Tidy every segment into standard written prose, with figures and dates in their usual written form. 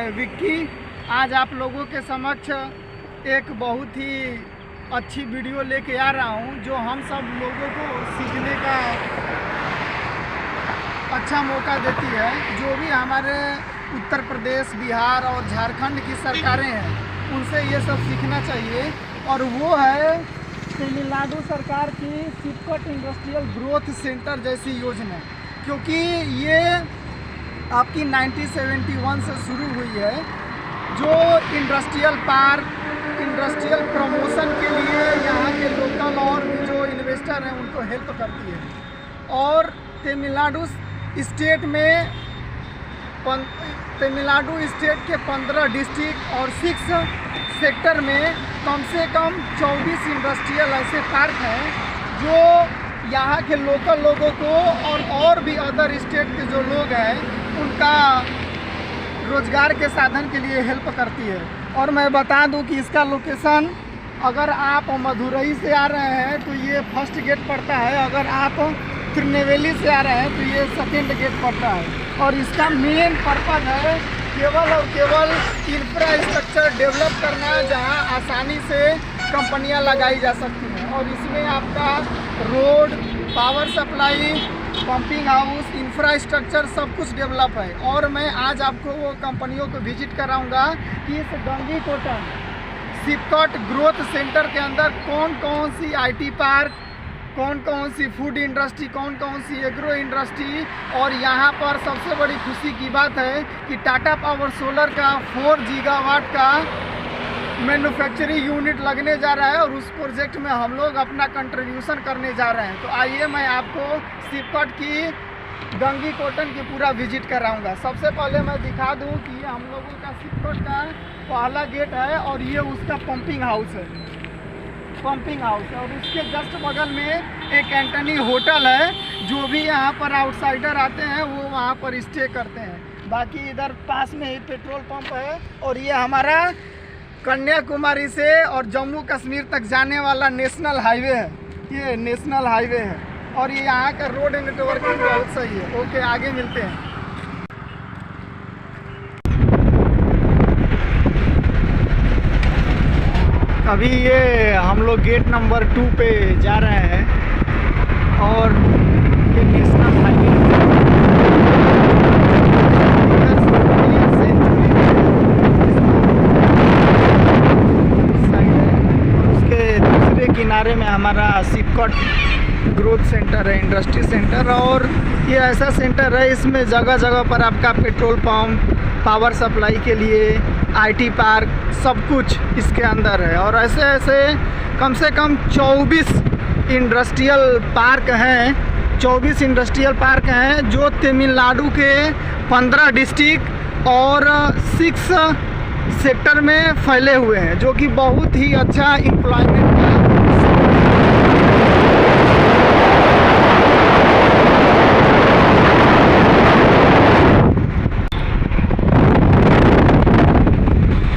मैं विक्की। आज आप लोगों के समक्ष एक बहुत ही अच्छी वीडियो लेके आ रहा हूं, जो हम सब लोगों को सीखने का अच्छा मौका देती है। जो भी हमारे उत्तर प्रदेश, बिहार और झारखंड की सरकारें हैं, उनसे ये सब सीखना चाहिए। और वो है तमिलनाडु सरकार की सिपकट इंडस्ट्रियल ग्रोथ सेंटर जैसी योजना, क्योंकि ये आपकी 1971 से शुरू हुई है, जो इंडस्ट्रियल पार्क, इंडस्ट्रियल प्रमोशन के लिए यहाँ के लोकल और जो इन्वेस्टर हैं उनको हेल्प करती है। और तमिलनाडु स्टेट के 15 डिस्ट्रिक्ट और 6 सेक्टर में कम से कम 24 इंडस्ट्रियल ऐसे पार्क हैं, जो यहाँ के लोकल लोगों को और भी अदर स्टेट के जो लोग हैं उनका रोजगार के साधन के लिए हेल्प करती है। और मैं बता दूं कि इसका लोकेशन, अगर आप मदुरई से आ रहे हैं तो ये फर्स्ट गेट पड़ता है, अगर आप तिरुनेलवेली से आ रहे हैं तो ये सेकेंड गेट पड़ता है। और इसका मेन पर्पज़ है केवल और केवल इंफ्रास्ट्रक्चर डेवलप करना, जहां आसानी से कंपनियां लगाई जा सकती हैं। और इसमें आपका road, power supply, pumping house, infrastructure सब कुछ डेवलप है। और मैं आज आपको वो कंपनियों को विजिट कराऊंगा कि इस गंगीकोटन सिपकट ग्रोथ सेंटर के अंदर कौन कौन सी IT पार्क, कौन कौन सी फूड इंडस्ट्री, कौन कौन सी एग्रो इंडस्ट्री। और यहाँ पर सबसे बड़ी खुशी की बात है कि टाटा पावर सोलर का 4 गीगावाट का मैन्युफैक्चरिंग यूनिट लगने जा रहा है, और उस प्रोजेक्ट में हम लोग अपना कंट्रीब्यूशन करने जा रहे हैं। तो आइए मैं आपको सिपकट की गंगीकोटन की पूरा विजिट कराऊंगा। सबसे पहले मैं दिखा दूं कि ये हम लोगों का सिपकट का पहला गेट है, और ये उसका पंपिंग हाउस है, और उसके जस्ट बगल में एक एंटनी होटल है। जो भी यहाँ पर आउटसाइडर आते हैं वो वहाँ पर स्टे करते हैं। बाकी इधर पास में ही पेट्रोल पंप है। और ये हमारा कन्याकुमारी से और जम्मू कश्मीर तक जाने वाला नेशनल हाईवे है, ये नेशनल हाईवे है। और ये यहाँ का रोड नेटवर्किंग बहुत सही है। ओके, आगे मिलते हैं। अभी ये हम लोग गेट नंबर 2 पे जा रहे हैं, और ये नेशनल हाईवे किनारे में हमारा सिपकट ग्रोथ सेंटर है, इंडस्ट्री सेंटर। और ये ऐसा सेंटर है, इसमें जगह जगह पर आपका पेट्रोल पंप, पावर सप्लाई के लिए IT पार्क, सब कुछ इसके अंदर है। और ऐसे ऐसे कम से कम 24 इंडस्ट्रियल पार्क हैं, 24 इंडस्ट्रियल पार्क हैं, जो तमिलनाडु के 15 डिस्ट्रिक्ट और 6 सेक्टर में फैले हुए हैं, जो कि बहुत ही अच्छा एम्प्लॉयमेंट का।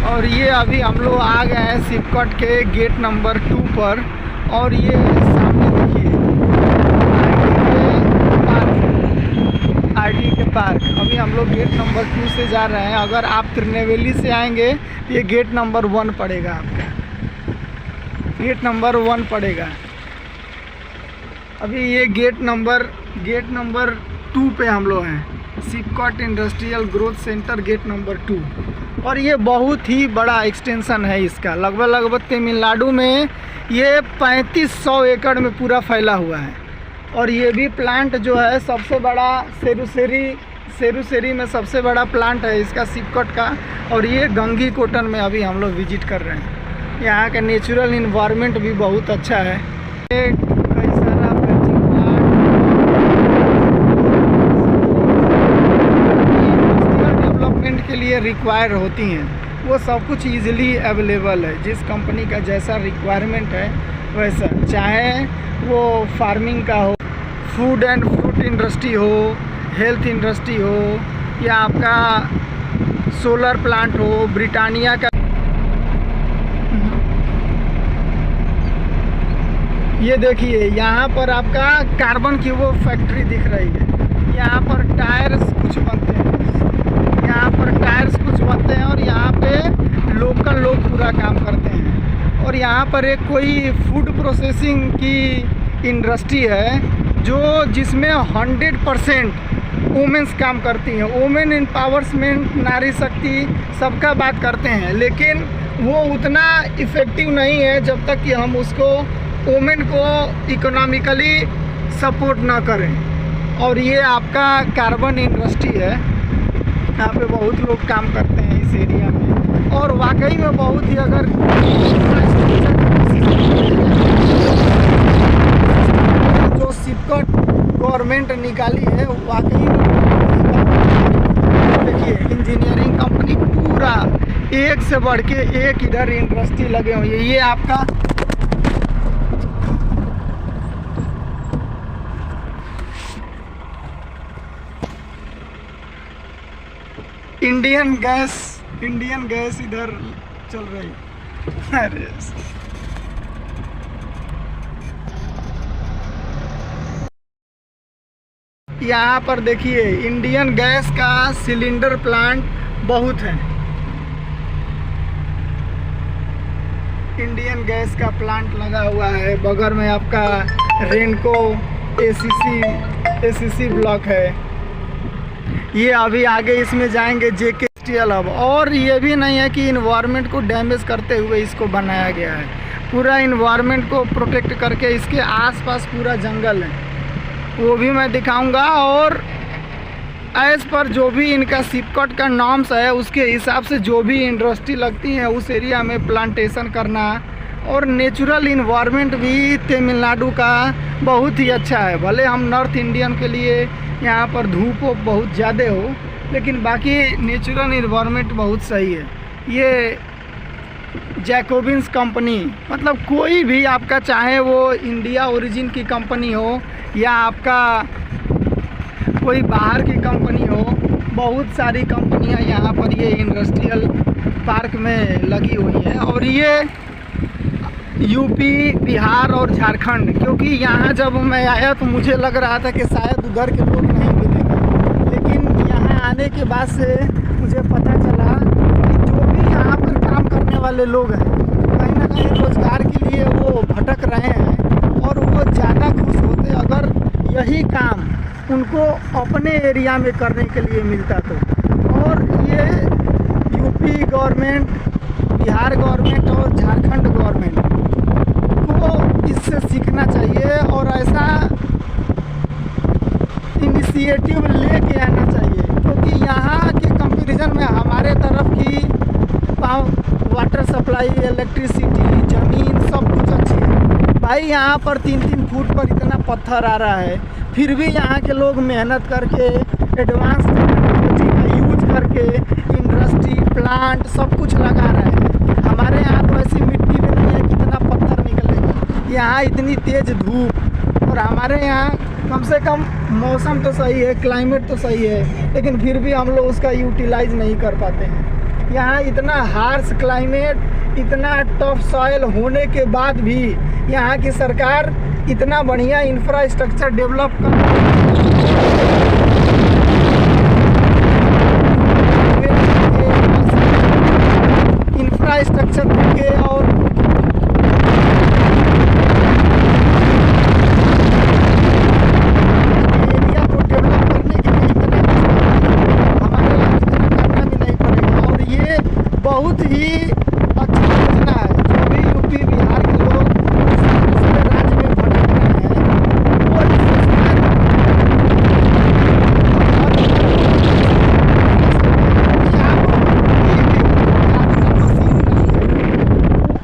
और ये अभी हम लोग आ गए हैं सिपकट के गेट नंबर 2 पर। और ये सामने देखिए IT के पार्क। अभी हम लोग गेट नंबर 2 से जा रहे हैं। अगर आप तिरुनेलवेली से आएंगे तो ये गेट नंबर 1 पड़ेगा, आपका गेट नंबर 1 पड़ेगा। अभी ये गेट नंबर 2 पे हम लोग हैं, SIPCOT industrial growth centre gate number 2। और ये बहुत ही बड़ा एक्सटेंशन है इसका, लगभग तमिलनाडु में ये 3500 एकड़ में पूरा फैला हुआ है। और ये भी प्लांट जो है सबसे बड़ा सेरुसेरी में सबसे बड़ा प्लांट है इसका, सिपकट का। और ये गंगीकोटन में अभी हम लोग विजिट कर रहे हैं। यहाँ का नेचुरल इन्वायरमेंट भी बहुत अच्छा है। कई सारा डेवलपमेंट के लिए रिक्वायर होती हैं, वो सब कुछ इजीली अवेलेबल है। जिस कंपनी का जैसा रिक्वायरमेंट है वैसा, चाहे वो फार्मिंग का हो, फूड एंड फ्रूट इंडस्ट्री हो, हेल्थ इंडस्ट्री हो, या आपका सोलर प्लांट हो, ब्रिटानिया का। ये देखिए यहाँ पर आपका कार्बन की वो फैक्ट्री दिख रही है। यहाँ पर टायर्स कुछ बनते हैं, यहाँ पर टायर्स कुछ बनते हैं। यहाँ पर एक कोई फूड प्रोसेसिंग की इंडस्ट्री है जिसमें 100% वुमेन्स काम करती हैं। वुमेन एम्पावरमेंट, नारी शक्ति सबका बात करते हैं, लेकिन वो उतना इफ़ेक्टिव नहीं है जब तक कि हम उसको वुमेन को इकोनॉमिकली सपोर्ट ना करें। और ये आपका कार्बन इंडस्ट्री है, यहाँ पे बहुत लोग काम करते हैं इस एरिया में, और वाकई में बहुत ही अगर जो सिपकट गवर्नमेंट निकाली है वाकई में, देखिए इंजीनियरिंग कंपनी पूरा एक से बढ़ के एक इधर इंडस्ट्री लगे हुए हैं। ये आपका इंडियन गैस इधर चल रही। अरे यहाँ पर देखिए इंडियन गैस का सिलेंडर प्लांट बहुत है। इंडियन गैस का प्लांट लगा हुआ है, बगल में आपका रेनको एसीसी ब्लॉक है। ये अभी आगे इसमें जाएंगे जेके इंडस्ट्रियल हब। और ये भी नहीं है कि इन्वायरमेंट को डैमेज करते हुए इसको बनाया गया है, पूरा इन्वायरमेंट को प्रोटेक्ट करके इसके आसपास पूरा जंगल है, वो भी मैं दिखाऊंगा। और एज पर जो भी इनका सिपकट का नॉर्म्स है उसके हिसाब से जो भी इंडस्ट्री लगती है उस एरिया में प्लांटेशन करना। और नेचुरल इन्वायरमेंट भी तमिलनाडु का बहुत ही अच्छा है। भले हम नॉर्थ इंडियन के लिए यहाँ पर धूप बहुत ज़्यादा हो, लेकिन बाकी नेचुरल इन्वायरमेंट बहुत सही है। ये जैकोबिन्स कंपनी, मतलब कोई भी आपका, चाहे वो इंडिया ओरिजिन की कंपनी हो या आपका कोई बाहर की कंपनी हो, बहुत सारी कंपनियां यहाँ पर ये इंडस्ट्रियल पार्क में लगी हुई हैं। और ये यूपी, बिहार और झारखंड, क्योंकि यहाँ जब मैं आया तो मुझे लग रहा था कि शायद उधर के लोग नहीं मिलेंगे, लेकिन यहाँ आने के बाद से मुझे पता चला कि जो भी यहाँ पर काम करने वाले लोग हैं कहीं ना कहीं रोज़गार के लिए वो भटक रहे हैं, और वो ज़्यादा खुश होते अगर यही काम उनको अपने एरिया में करने के लिए मिलता तो। और ये यूपी गवर्नमेंट, बिहार गवर्नमेंट और झारखंड गवर्नमेंट को इससे सीखना चाहिए और ऐसा इनिशिएटिव लेके आना चाहिए, क्योंकि यहाँ के कंपैरिजन में हमारे तरफ की वाटर सप्लाई, इलेक्ट्रिसिटी, ज़मीन सब कुछ अच्छी है। भाई यहाँ पर 3-3 फुट पर इतना पत्थर आ रहा है, फिर भी यहाँ के लोग मेहनत करके एडवांस टेक्नोलॉजी का यूज करके इंडस्ट्री, प्लांट सब कुछ लगा रहे हैं। हमारे यहाँ तो ऐसी मिट्टी में नहीं है कितना पत्थर निकलेगा, यहाँ इतनी तेज़ धूप। और हमारे यहाँ कम से कम मौसम तो सही है, क्लाइमेट तो सही है, लेकिन फिर भी हम लोग उसका यूटिलाइज नहीं कर पाते हैं। यहाँ इतना हार्श क्लाइमेट, इतना टफ सॉइल होने के बाद भी यहाँ की सरकार इतना बढ़िया इंफ्रास्ट्रक्चर डेवलप कर के और एरिया को डेवलप करने के लिए इतना हमारे यहाँ इतना करना भी नहीं पड़ेगा। और ये बहुत ही अच्छी योजना है। जो भी यूपी, बिहार के लोग दूसरे राज्य में भटक रहे हैं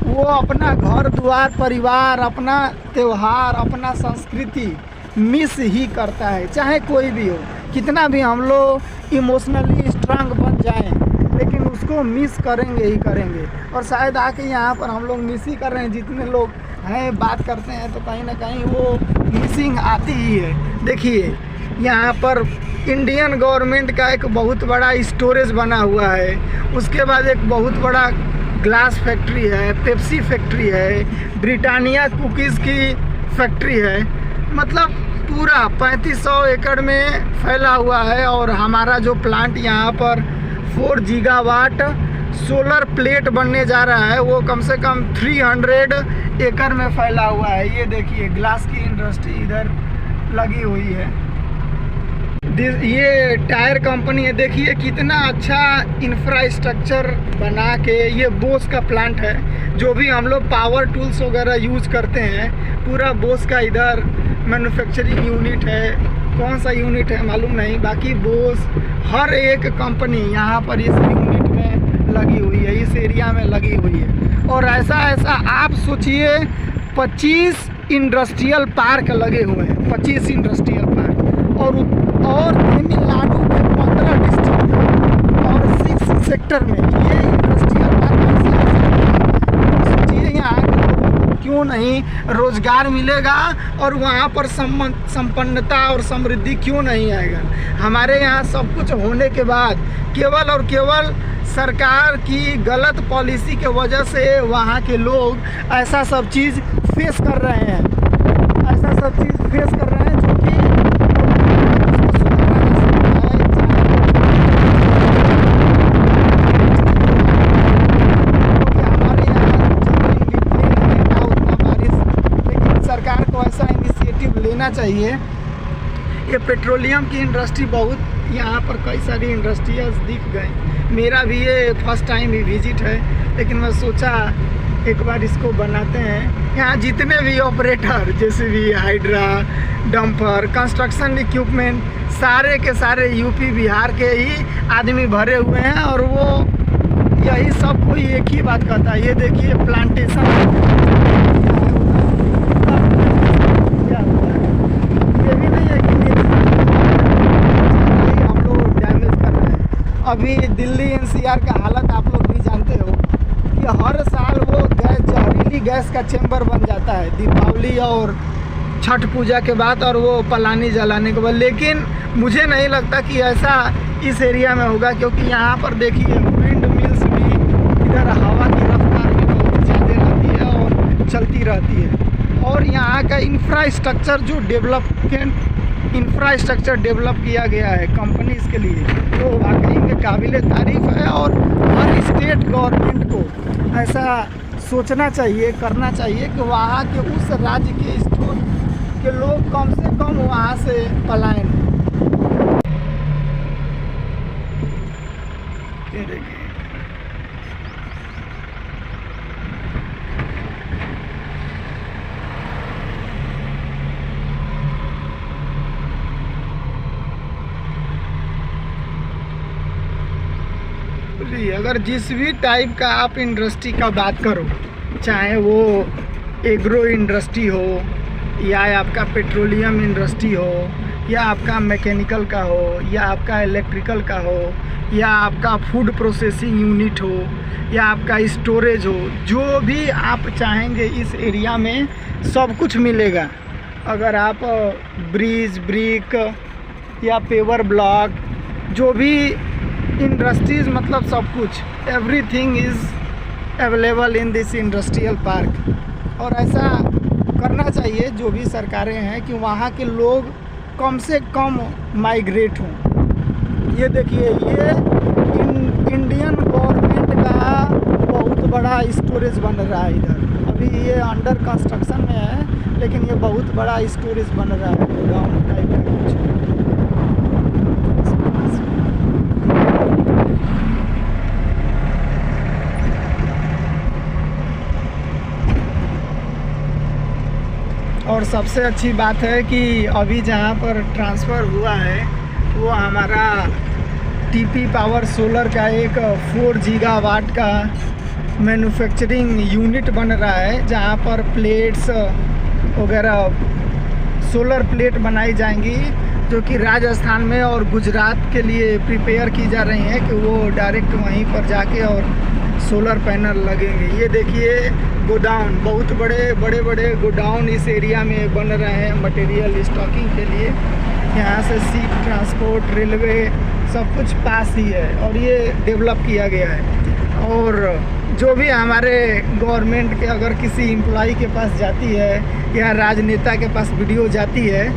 वो अपना घर द्वार, परिवार, अपना त्यौहार, अपना संस्कृति मिस ही करता है। चाहे कोई भी हो, कितना भी हम लोग इमोशनली स्ट्रांग बन जाएं, लेकिन उसको मिस करेंगे ही करेंगे। और शायद आके यहाँ पर हम लोग मिस ही कर रहे हैं। जितने लोग हैं बात करते हैं तो कहीं ना कहीं वो मिसिंग आती ही है। देखिए यहाँ पर इंडियन गवर्नमेंट का एक बहुत बड़ा स्टोरेज बना हुआ है, उसके बाद एक बहुत बड़ा ग्लास फैक्ट्री है, पेप्सी फैक्ट्री है, ब्रिटानिया कुकीज़ की फैक्ट्री है। मतलब पूरा 3500 एकड़ में फैला हुआ है। और हमारा जो प्लांट यहाँ पर 4 गीगावाट सोलर प्लेट बनने जा रहा है, वो कम से कम 300 एकड़ में फैला हुआ है। ये देखिए ग्लास की इंडस्ट्री इधर लगी हुई है। ये टायर कंपनी है, देखिए कितना अच्छा इंफ्रास्ट्रक्चर बना के। ये बोस का प्लांट है, जो भी हम लोग पावर टूल्स वगैरह यूज करते हैं, पूरा बोस का इधर मैन्युफैक्चरिंग यूनिट है। कौन सा यूनिट है मालूम नहीं, बाकी बोस हर एक कंपनी यहाँ पर इस यूनिट में लगी हुई है, इस एरिया में लगी हुई है। और ऐसा आप सोचिए 25 इंडस्ट्रियल पार्क लगे हुए हैं, 25 इंडस्ट्रियल पार्क। और तमिलनाडु के 15 डिस्ट्रिक्ट और 6 सेक्टर में ये इंडस्ट्रियल पार्क। सोचिए यहाँ के लोगों को क्यों नहीं रोजगार मिलेगा और वहाँ पर संपन्नता और समृद्धि क्यों नहीं आएगा। हमारे यहाँ सब कुछ होने के बाद केवल और केवल सरकार की गलत पॉलिसी के वजह से वहाँ के लोग ऐसा सब चीज़ फेस कर रहे हैं, जो कि सरकार को ऐसा इनिशिएटिव लेना चाहिए। ये पेट्रोलियम की इंडस्ट्री बहुत, यहाँ पर कई सारी इंडस्ट्रियाँ दिख गए। मेरा भी ये फर्स्ट टाइम ही विजिट है, लेकिन मैं सोचा एक बार इसको बनाते हैं। यहाँ जितने भी ऑपरेटर जैसे भी हाइड्रा, डंपर, कंस्ट्रक्शन इक्विपमेंट, सारे के सारे यूपी बिहार के ही आदमी भरे हुए हैं। और वो यही सब कोई एक ही बात कहता है। ये देखिए प्लांटेशन, अभी दिल्ली एनसीआर का हालत आप लोग भी जानते हो कि हर साल वो गैस, जहरीली गैस का चैम्बर बन जाता है दीपावली और छठ पूजा के बाद, और वो पलानी जलाने के बाद। लेकिन मुझे नहीं लगता कि ऐसा इस एरिया में होगा, क्योंकि यहाँ पर देखिए विंड मिल्स भी, इधर हवा की रफ्तार भी बहुत ज़्यादा रहती है और चलती रहती है। और यहाँ का इंफ्रास्ट्रक्चर जो इंफ्रास्ट्रक्चर डेवलप किया गया है कंपनीज़ के लिए, तो वाकई में काबिल तारीफ़ है। और हर स्टेट गवर्नमेंट को ऐसा सोचना चाहिए, करना चाहिए कि वहाँ के उस राज्य के स्टोर के लोग कम से कम वहाँ से पलायन। ये देखिए अगर जिस भी टाइप का आप इंडस्ट्री का बात करो, चाहे वो एग्रो इंडस्ट्री हो, या आपका पेट्रोलियम इंडस्ट्री हो, या आपका मैकेनिकल का हो, या आपका इलेक्ट्रिकल का हो, या आपका फूड प्रोसेसिंग यूनिट हो, या आपका स्टोरेज हो, जो भी आप चाहेंगे इस एरिया में सब कुछ मिलेगा। अगर आप ब्रिज, ब्रिक या पेवर ब्लॉक, जो भी इंडस्ट्रीज, मतलब सब कुछ, everything is available in this industrial park. और ऐसा करना चाहिए जो भी सरकारें हैं कि वहाँ के लोग कम से कम माइग्रेट हों। ये देखिए ये इंडियन गवर्नमेंट का बहुत बड़ा स्टोरेज बन रहा है इधर। अभी ये अंडर कंस्ट्रक्शन में है, लेकिन ये बहुत बड़ा स्टोरेज बन रहा है, गोदाम टाइप का कुछ। और सबसे अच्छी बात है कि अभी जहाँ पर ट्रांसफ़र हुआ है वो हमारा टीपी पावर सोलर का एक 4 गीगावाट का मैन्युफैक्चरिंग यूनिट बन रहा है, जहाँ पर प्लेट्स वगैरह, सोलर प्लेट बनाई जाएंगी, जो कि राजस्थान में और गुजरात के लिए प्रिपेयर की जा रही हैं कि वो डायरेक्ट वहीं पर जाके और सोलर पैनल लगेंगे। ये देखिए गोडाउन, बहुत बड़े गोडाउन इस एरिया में बन रहे हैं मटेरियल स्टॉकिंग के लिए। यहाँ से सी ट्रांसपोर्ट, रेलवे सब कुछ पास ही है और ये डेवलप किया गया है। और जो भी हमारे गवर्नमेंट के अगर किसी एम्प्लॉई के पास जाती है या राजनेता के पास वीडियो जाती है,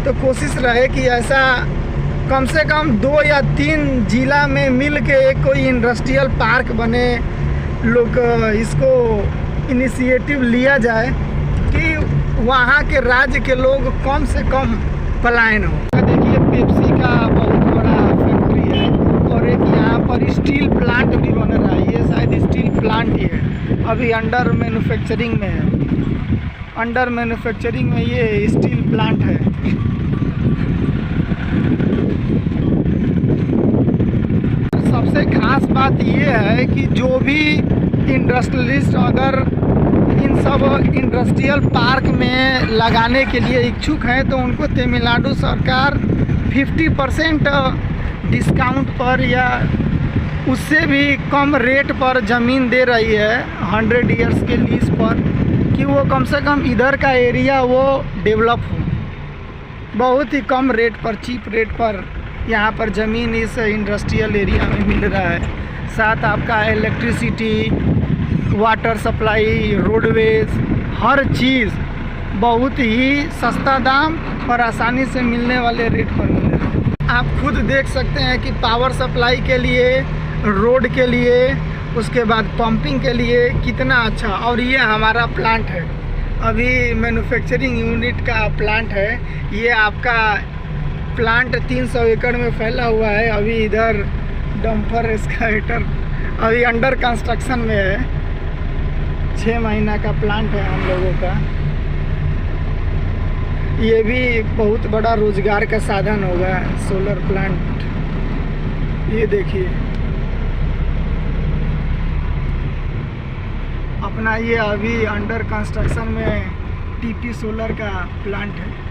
तो कोशिश रहे कि ऐसा कम से कम 2 या 3 जिला में मिल के कोई इंडस्ट्रियल पार्क बने, लोग इसको इनिशिएटिव लिया जाए कि वहाँ के राज्य के लोग कम से कम पलायन हो। देखिए पेप्सी का बहुत बड़ा फैक्ट्री है और एक यहाँ पर स्टील प्लांट भी बन रहा है। ये शायद स्टील प्लांट ही है, अभी अंडर मैन्युफैक्चरिंग में है। अंडर मैन्युफैक्चरिंग में ये स्टील प्लांट है। सबसे खास बात ये है कि जो भी इंडस्ट्रियलिस्ट अगर इन सब इंडस्ट्रियल पार्क में लगाने के लिए इच्छुक हैं तो उनको तमिलनाडु सरकार 50% डिस्काउंट पर या उससे भी कम रेट पर ज़मीन दे रही है 100 ईयर्स के लीज पर, कि वो कम से कम इधर का एरिया वो डेवलप हो। बहुत ही कम रेट पर, चीप रेट पर यहाँ पर ज़मीन इस इंडस्ट्रियल एरिया में मिल रहा है। साथ आपका इलेक्ट्रिसिटी, वाटर सप्लाई, रोडवेज, हर चीज़ बहुत ही सस्ता दाम और आसानी से मिलने वाले रेट पर मिल रहा है। आप खुद देख सकते हैं कि पावर सप्लाई के लिए, रोड के लिए, उसके बाद पंपिंग के लिए कितना अच्छा। और ये हमारा प्लांट है, अभी मैन्युफैक्चरिंग यूनिट का प्लांट है। ये आपका प्लांट 300 एकड़ में फैला हुआ है। अभी इधर डंपर एक्सकावेटर अभी अंडर कंस्ट्रक्शन में है। 6 महीना का प्लांट है हम लोगों का। ये भी बहुत बड़ा रोजगार का साधन होगा, सोलर प्लांट। ये देखिए अपना ये अभी अंडर कंस्ट्रक्शन में टीपी सोलर का प्लांट है।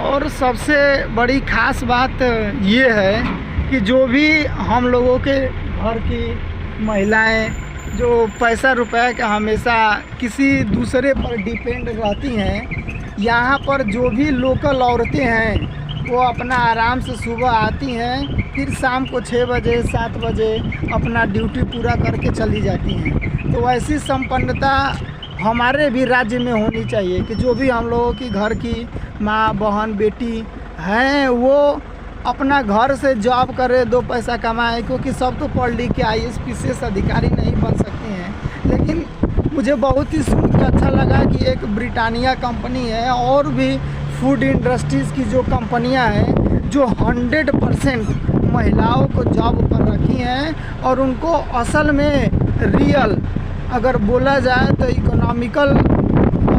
और सबसे बड़ी खास बात ये है कि जो भी हम लोगों के घर की महिलाएं जो पैसा रुपए का हमेशा किसी दूसरे पर डिपेंड रहती हैं, यहाँ पर जो भी लोकल औरतें हैं वो अपना आराम से सुबह आती हैं, फिर शाम को 6 बजे 7 बजे अपना ड्यूटी पूरा करके चली जाती हैं। तो ऐसी संपन्नता हमारे भी राज्य में होनी चाहिए कि जो भी हम लोगों की घर की माँ, बहन, बेटी हैं वो अपना घर से जॉब करे, 2 पैसा कमाए। क्योंकि सब तो पढ़ लिख के IAS PCS अधिकारी नहीं बन सकते हैं। लेकिन मुझे बहुत ही सुन के अच्छा लगा कि एक ब्रिटानिया कंपनी है और भी फूड इंडस्ट्रीज़ की जो कंपनियां हैं जो 100% महिलाओं को जॉब पर रखी हैं और उनको असल में रियल अगर बोला जाए तो इकोनॉमिकल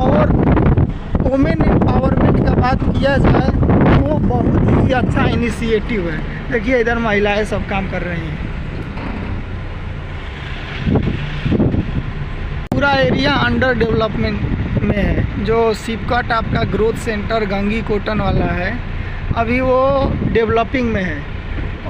और वुमेन एम्पावरमेंट का बात किया जाए वो बहुत ही अच्छा इनिशिएटिव है। देखिए इधर महिलाएं सब काम कर रही हैं। पूरा एरिया अंडर डेवलपमेंट में है। जो सिपकट आपका ग्रोथ सेंटर गंगी कॉटन वाला है अभी वो डेवलपिंग में है।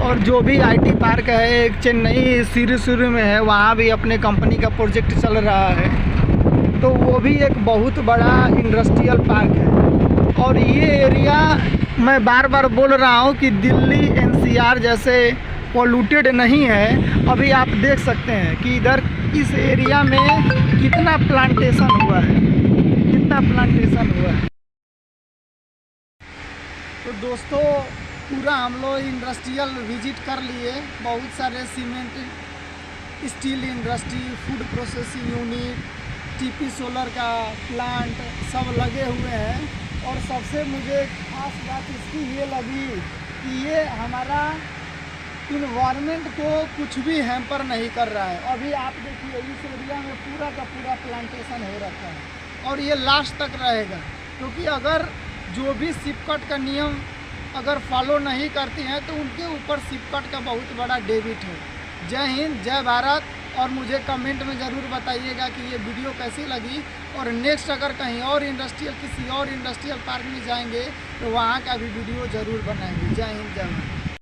और जो भी IT पार्क है एक चेन्नई सिरुसुरु में है, वहाँ भी अपने कंपनी का प्रोजेक्ट चल रहा है। तो वो भी एक बहुत बड़ा इंडस्ट्रियल पार्क है। और ये एरिया मैं बार बार बोल रहा हूँ कि दिल्ली NCR जैसे पोल्यूटेड नहीं है। अभी आप देख सकते हैं कि इधर इस एरिया में कितना प्लांटेशन हुआ है, कितना प्लांटेशन हुआ है। तो दोस्तों पूरा हम लोग इंडस्ट्रियल विजिट कर लिए। बहुत सारे cement, steel industry, food processing unit, TP solar का प्लांट सब लगे हुए हैं। और सबसे मुझे खास बात इसकी ये लगी कि ये हमारा इन्वायरमेंट को कुछ भी हैम्पर नहीं कर रहा है। अभी आप देखिए इस एरिया में पूरा का पूरा प्लांटेशन हो रखा है और ये लास्ट तक रहेगा। क्योंकि अगर जो भी सिपकट का नियम अगर फॉलो नहीं करती हैं तो उनके ऊपर सिपकट का बहुत बड़ा डेबिट है। जय हिंद, जय भारत। और मुझे कमेंट में ज़रूर बताइएगा कि ये वीडियो कैसी लगी। और नेक्स्ट अगर कहीं और किसी और इंडस्ट्रियल पार्क में जाएंगे तो वहाँ का भी वीडियो ज़रूर बनाएंगे। जय हिंद, जय भारत।